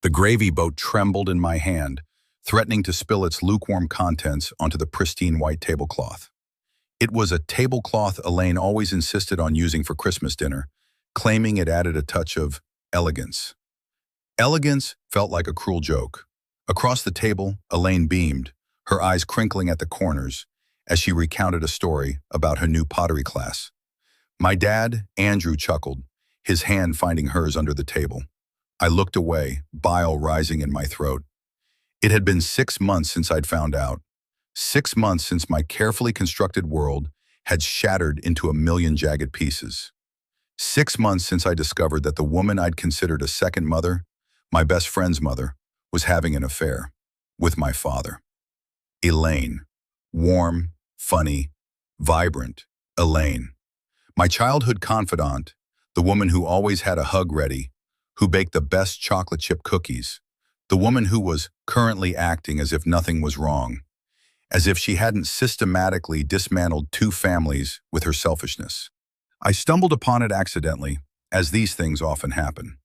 The gravy boat trembled in my hand, threatening to spill its lukewarm contents onto the pristine white tablecloth. It was a tablecloth Elaine always insisted on using for Christmas dinner, claiming it added a touch of elegance. Elegance felt like a cruel joke. Across the table, Elaine beamed, her eyes crinkling at the corners, as she recounted a story about her new pottery class. My dad, Andrew, chuckled, his hand finding hers under the table. I looked away, bile rising in my throat. It had been 6 months since I'd found out. 6 months since my carefully constructed world had shattered into a million jagged pieces. 6 months since I discovered that the woman I'd considered a second mother, my best friend's mother, was having an affair with my father. Elaine. Warm, funny, vibrant Elaine. My childhood confidant, the woman who always had a hug ready, who baked the best chocolate chip cookies, the woman who was currently acting as if nothing was wrong, as if she hadn't systematically dismantled 2 families with her selfishness. I stumbled upon it accidentally, as these things often happen.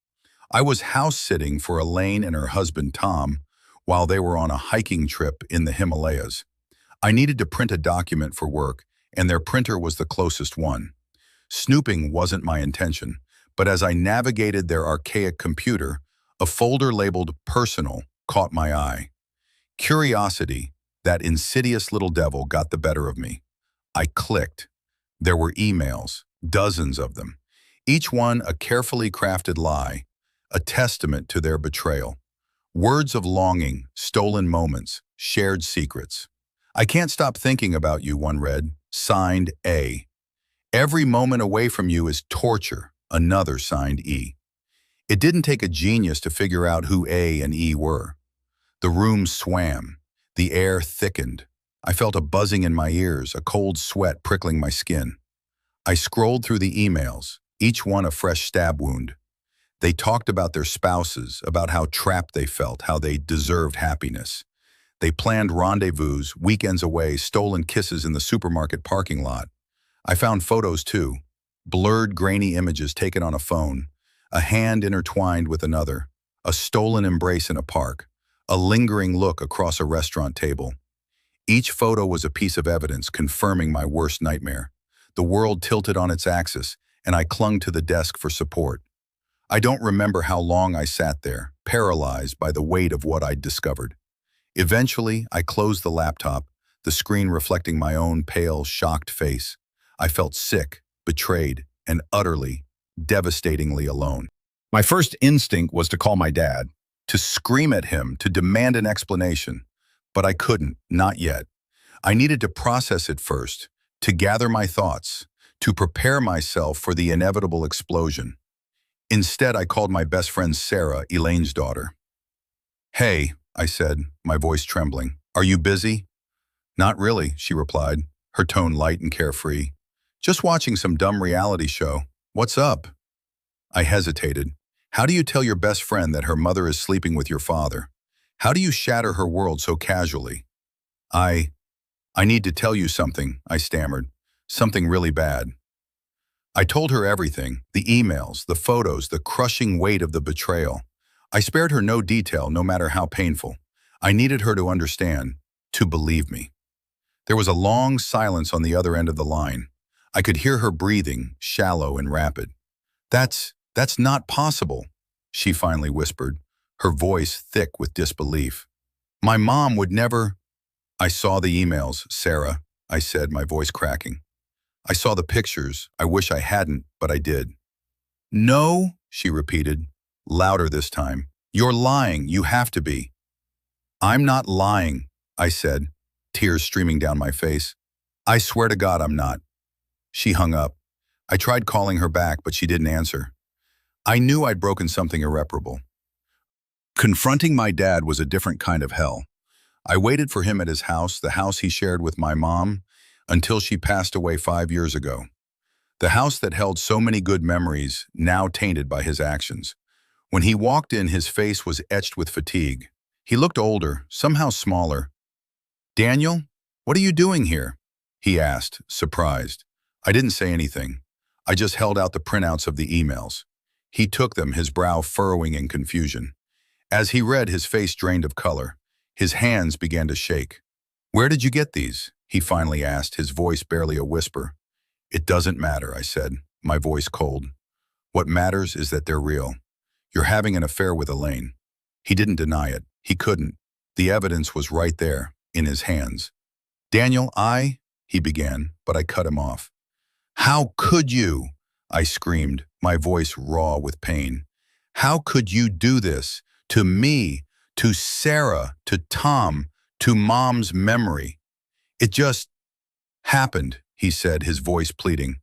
I was house-sitting for Elaine and her husband Tom while they were on a hiking trip in the Himalayas. I needed to print a document for work, and their printer was the closest one. Snooping wasn't my intention, but as I navigated their archaic computer, a folder labeled Personal caught my eye. Curiosity, that insidious little devil, got the better of me. I clicked. There were emails, dozens of them, each one a carefully crafted lie, a testament to their betrayal. Words of longing, stolen moments, shared secrets. I can't stop thinking about you, one read, signed A. Every moment away from you is torture, another signed E. It didn't take a genius to figure out who A and E were. The room swam. The air thickened. I felt a buzzing in my ears, a cold sweat prickling my skin. I scrolled through the emails, each one a fresh stab wound. They talked about their spouses, about how trapped they felt, how they deserved happiness. They planned rendezvous, weekends away, stolen kisses in the supermarket parking lot. I found photos too, blurred, grainy images taken on a phone, a hand intertwined with another, a stolen embrace in a park, a lingering look across a restaurant table. Each photo was a piece of evidence confirming my worst nightmare. The world tilted on its axis, and I clung to the desk for support. I don't remember how long I sat there, paralyzed by the weight of what I'd discovered. Eventually, I closed the laptop, the screen reflecting my own pale, shocked face. I felt sick, betrayed, and utterly, devastatingly alone. My first instinct was to call my dad, to scream at him, to demand an explanation. But I couldn't, not yet. I needed to process it first, to gather my thoughts, to prepare myself for the inevitable explosion. Instead, I called my best friend Sarah, Elaine's daughter. "Hey," I said, my voice trembling. "Are you busy?" "Not really," she replied, her tone light and carefree. "Just watching some dumb reality show. What's up?" I hesitated. How do you tell your best friend that her mother is sleeping with your father? How do you shatter her world so casually? I need to tell you something," I stammered. "Something really bad." I told her everything, the emails, the photos, the crushing weight of the betrayal. I spared her no detail, no matter how painful. I needed her to understand, to believe me. There was a long silence on the other end of the line. I could hear her breathing, shallow and rapid. That's not possible," she finally whispered, her voice thick with disbelief. "My mom would never—" "I saw the emails, Sarah," I said, my voice cracking. "I saw the pictures. I wish I hadn't, but I did." "No," she repeated, louder this time. "You're lying. You have to be." "I'm not lying," I said, tears streaming down my face. "I swear to God I'm not." She hung up. I tried calling her back, but she didn't answer. I knew I'd broken something irreparable. Confronting my dad was a different kind of hell. I waited for him at his house, the house he shared with my mom, until she passed away 5 years ago. The house that held so many good memories, now tainted by his actions. When he walked in, his face was etched with fatigue. He looked older, somehow smaller. "Daniel, what are you doing here?" he asked, surprised. I didn't say anything. I just held out the printouts of the emails. He took them, his brow furrowing in confusion. As he read, his face drained of color. His hands began to shake. "Where did you get these?" he finally asked, his voice barely a whisper. "It doesn't matter," I said, my voice cold. "What matters is that they're real. You're having an affair with Elaine." He didn't deny it. He couldn't. The evidence was right there, in his hands. "Daniel, he began, but I cut him off. "How could you?" I screamed, my voice raw with pain. "How could you do this? To me, to Sarah, to Tom, to Mom's memory?" "It just happened," he said, his voice pleading.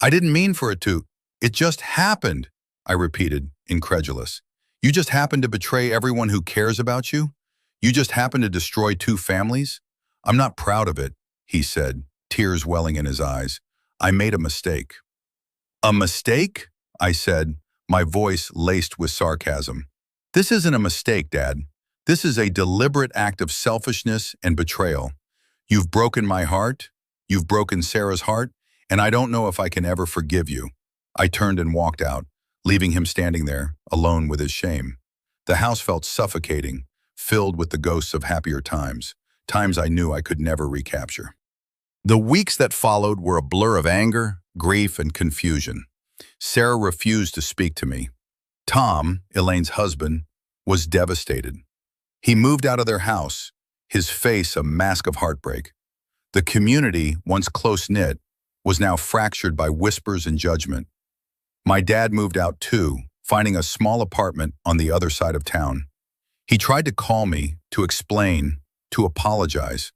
"I didn't mean for it to. It just happened," I repeated, incredulous. "You just happened to betray everyone who cares about you? You just happened to destroy two families? I'm not proud of it," he said, tears welling in his eyes. "I made a mistake." "A mistake?" I said, my voice laced with sarcasm. "This isn't a mistake, Dad. This is a deliberate act of selfishness and betrayal. You've broken my heart, you've broken Sarah's heart, and I don't know if I can ever forgive you." I turned and walked out, leaving him standing there, alone with his shame. The house felt suffocating, filled with the ghosts of happier times, times I knew I could never recapture. The weeks that followed were a blur of anger, grief, and confusion. Sarah refused to speak to me. Tom, Elaine's husband, was devastated. He moved out of their house, his face a mask of heartbreak. The community, once close-knit, was now fractured by whispers and judgment. My dad moved out too, finding a small apartment on the other side of town. He tried to call me, to explain, to apologize,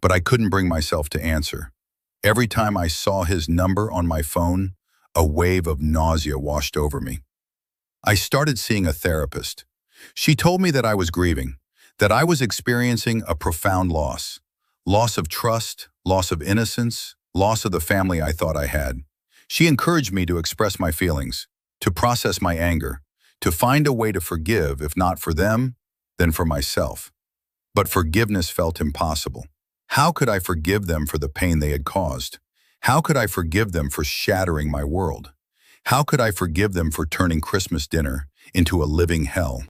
but I couldn't bring myself to answer. Every time I saw his number on my phone, a wave of nausea washed over me. I started seeing a therapist. She told me that I was grieving, that I was experiencing a profound loss. Loss of trust, loss of innocence, loss of the family I thought I had. She encouraged me to express my feelings, to process my anger, to find a way to forgive, if not for them, then for myself. But forgiveness felt impossible. How could I forgive them for the pain they had caused? How could I forgive them for shattering my world? How could I forgive them for turning Christmas dinner into a living hell?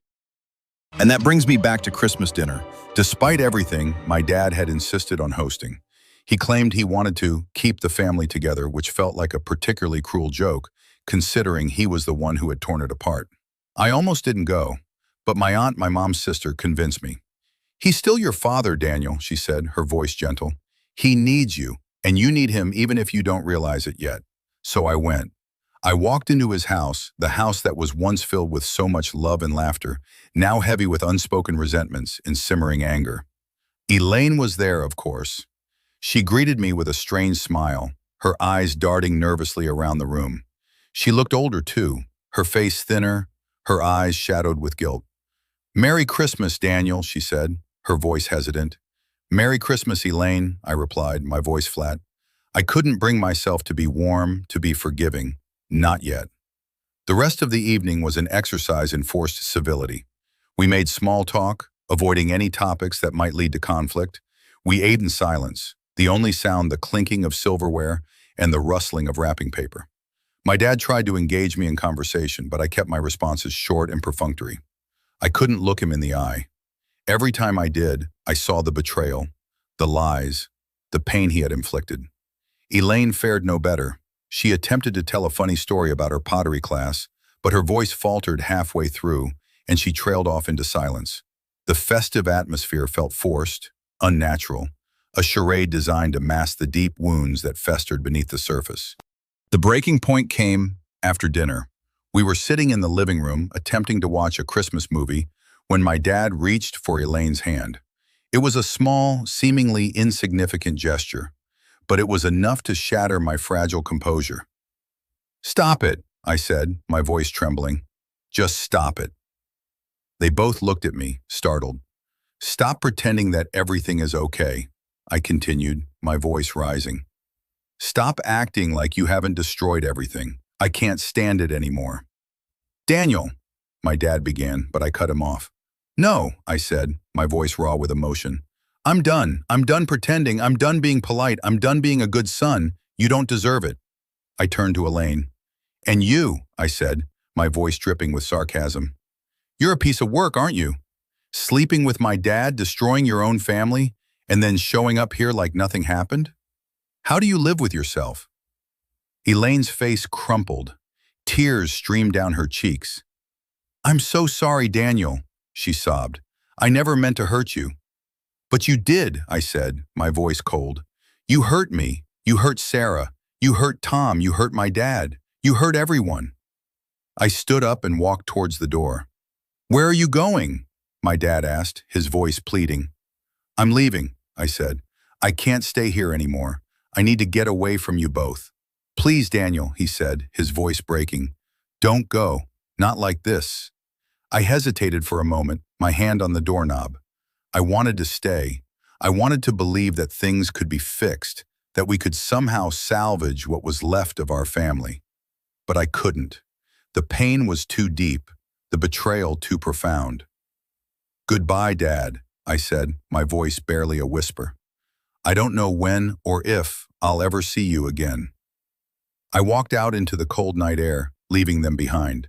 And that brings me back to Christmas dinner. Despite everything, my dad had insisted on hosting. He claimed he wanted to keep the family together, which felt like a particularly cruel joke, considering he was the one who had torn it apart. I almost didn't go, but my aunt, my mom's sister, convinced me. "He's still your father, Daniel," she said, her voice gentle. "He needs you, and you need him even if you don't realize it yet." So I went. I walked into his house, the house that was once filled with so much love and laughter, now heavy with unspoken resentments and simmering anger. Elaine was there, of course. She greeted me with a strange smile, her eyes darting nervously around the room. She looked older too, her face thinner, her eyes shadowed with guilt. "Merry Christmas, Daniel," she said, her voice hesitant. "Merry Christmas, Elaine," I replied, my voice flat. I couldn't bring myself to be warm, to be forgiving. Not yet. The rest of the evening was an exercise in forced civility. We made small talk, avoiding any topics that might lead to conflict. We ate in silence, the only sound the clinking of silverware and the rustling of wrapping paper. My dad tried to engage me in conversation, but I kept my responses short and perfunctory. I couldn't look him in the eye. Every time I did, I saw the betrayal, the lies, the pain he had inflicted. Elaine fared no better. She attempted to tell a funny story about her pottery class, but her voice faltered halfway through, and she trailed off into silence. The festive atmosphere felt forced, unnatural, a charade designed to mask the deep wounds that festered beneath the surface. The breaking point came after dinner. We were sitting in the living room, attempting to watch a Christmas movie, when my dad reached for Elaine's hand. It was a small, seemingly insignificant gesture, but it was enough to shatter my fragile composure. "Stop it," I said, my voice trembling. "Just stop it." They both looked at me, startled. "Stop pretending that everything is okay," I continued, my voice rising. "Stop acting like you haven't destroyed everything. I can't stand it anymore." "Daniel," my dad began, but I cut him off. "No," I said, my voice raw with emotion. I'm done. I'm done pretending. I'm done being polite. I'm done being a good son. You don't deserve it." I turned to Elaine. "And you," I said, my voice dripping with sarcasm. You're a piece of work, aren't you? Sleeping with my dad, destroying your own family, and then showing up here like nothing happened? How do you live with yourself?" Elaine's face crumpled. Tears streamed down her cheeks. "I'm so sorry, Daniel," she sobbed. "I never meant to hurt you." "But you did," I said, my voice cold. "You hurt me. You hurt Sarah. You hurt Tom. You hurt my dad. You hurt everyone." I stood up and walked towards the door. "Where are you going?" my dad asked, his voice pleading. "I'm leaving," I said. "I can't stay here anymore. I need to get away from you both." "Please, Daniel," he said, his voice breaking. "Don't go. Not like this." I hesitated for a moment, my hand on the doorknob. I wanted to stay. I wanted to believe that things could be fixed, that we could somehow salvage what was left of our family. But I couldn't. The pain was too deep, the betrayal too profound. "Goodbye, Dad," I said, my voice barely a whisper. "I don't know when or if I'll ever see you again." I walked out into the cold night air, leaving them behind.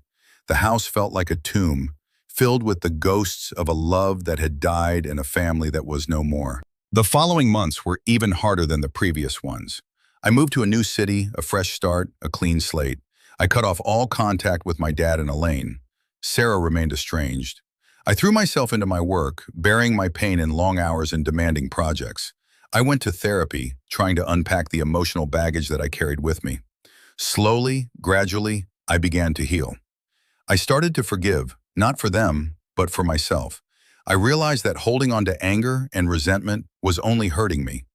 The house felt like a tomb, filled with the ghosts of a love that had died and a family that was no more. The following months were even harder than the previous ones. I moved to a new city, a fresh start, a clean slate. I cut off all contact with my dad and Elaine. Sarah remained estranged. I threw myself into my work, burying my pain in long hours and demanding projects. I went to therapy, trying to unpack the emotional baggage that I carried with me. Slowly, gradually, I began to heal. I started to forgive, not for them, but for myself. I realized that holding on to anger and resentment was only hurting me.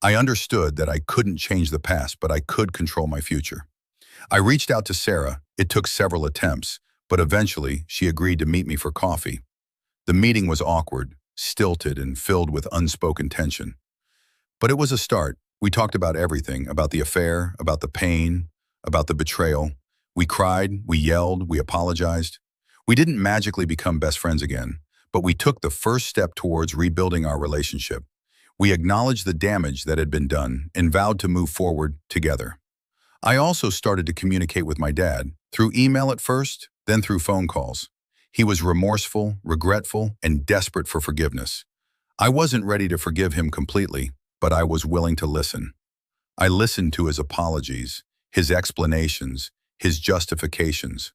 I understood that I couldn't change the past, but I could control my future. I reached out to Sarah. It took several attempts, but eventually she agreed to meet me for coffee. The meeting was awkward, stilted, and filled with unspoken tension. But it was a start. We talked about everything, about the affair, about the pain, about the betrayal. We cried, we yelled, we apologized. We didn't magically become best friends again, but we took the first step towards rebuilding our relationship. We acknowledged the damage that had been done and vowed to move forward together. I also started to communicate with my dad, through email at first, then through phone calls. He was remorseful, regretful, and desperate for forgiveness. I wasn't ready to forgive him completely, but I was willing to listen. I listened to his apologies, his explanations, his justifications.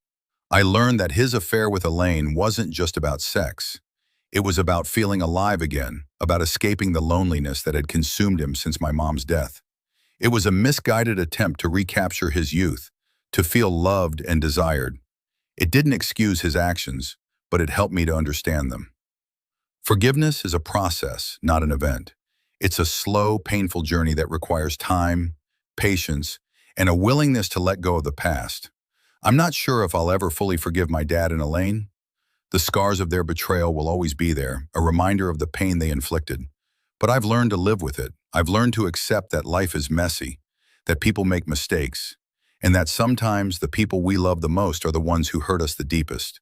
I learned that his affair with Elaine wasn't just about sex. It was about feeling alive again, about escaping the loneliness that had consumed him since my mom's death. It was a misguided attempt to recapture his youth, to feel loved and desired. It didn't excuse his actions, but it helped me to understand them. Forgiveness is a process, not an event. It's a slow, painful journey that requires time, patience, and a willingness to let go of the past. I'm not sure if I'll ever fully forgive my dad and Elaine. The scars of their betrayal will always be there, a reminder of the pain they inflicted. But I've learned to live with it. I've learned to accept that life is messy, that people make mistakes, and that sometimes the people we love the most are the ones who hurt us the deepest.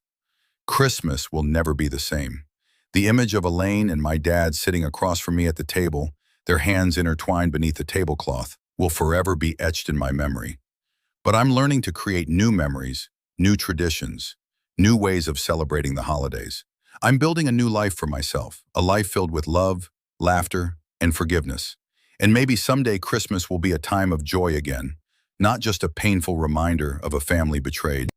Christmas will never be the same. The image of Elaine and my dad sitting across from me at the table, their hands intertwined beneath the tablecloth, will forever be etched in my memory. But I'm learning to create new memories, new traditions, new ways of celebrating the holidays. I'm building a new life for myself, a life filled with love, laughter, and forgiveness. And maybe someday Christmas will be a time of joy again, not just a painful reminder of a family betrayed.